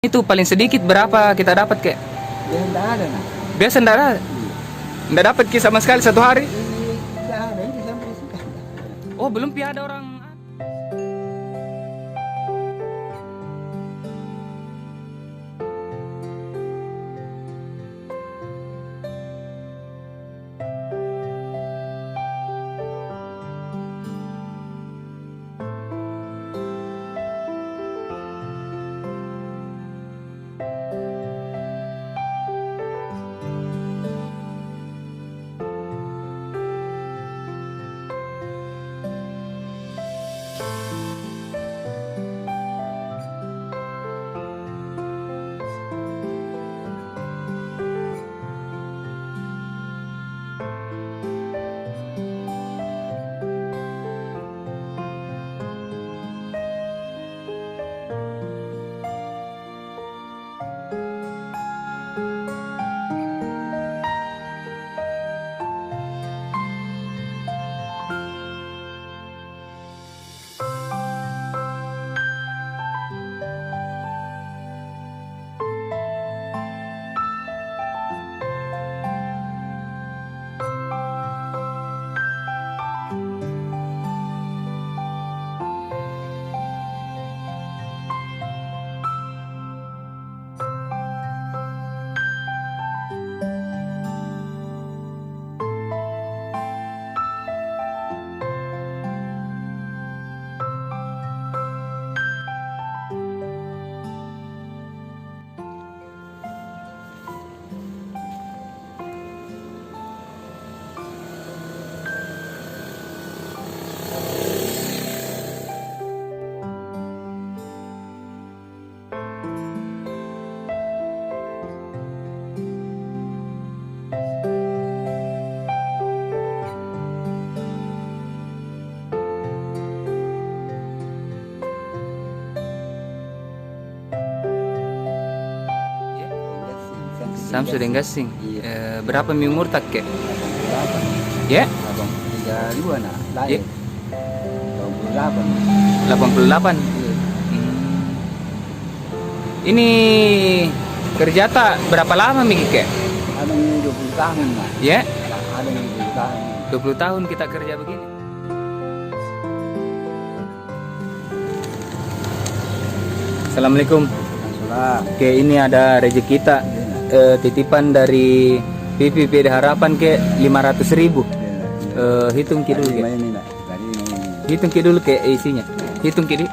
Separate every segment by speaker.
Speaker 1: Itu paling sedikit berapa kita dapat kek?
Speaker 2: Ya enggak ada nah.
Speaker 1: Biasa enggak dapat ki sama sekali satu hari.
Speaker 2: Enggak ada ini sampai sekarang.
Speaker 1: Oh, belum pi ada orang. Samsudin Gasing.
Speaker 2: Iya.
Speaker 1: Berapa mi umur tak kek?
Speaker 2: Berapa?
Speaker 1: Ya?
Speaker 2: Abang 32 nah.
Speaker 1: Ya.
Speaker 2: Lahir. 28.
Speaker 1: 88.
Speaker 2: Iya.
Speaker 1: Ini kerja tak berapa lama mi kek?
Speaker 2: Ada yang 20 tahun nah.
Speaker 1: Ya?
Speaker 2: Ada yang 20 tahun.
Speaker 1: 20 tahun kita kerja begini. Assalamualaikum.
Speaker 2: Salah.
Speaker 1: Oke, ini ada rezeki kita. Titipan dari PPP Harapan ke 500.000. Hitung ki dulu ke. Hitung ki dulu ke isinya. Hitung ki dulu.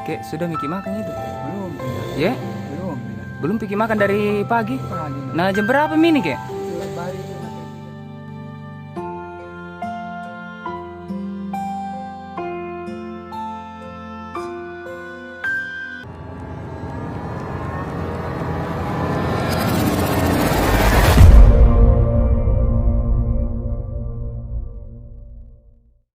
Speaker 1: Kek, sudah Miki makan itu?
Speaker 2: Belum.
Speaker 1: Ya?
Speaker 2: Belum.
Speaker 1: Belum Miki makan dari pagi?
Speaker 2: Pagi.
Speaker 1: Nah, jam berapa mini kek?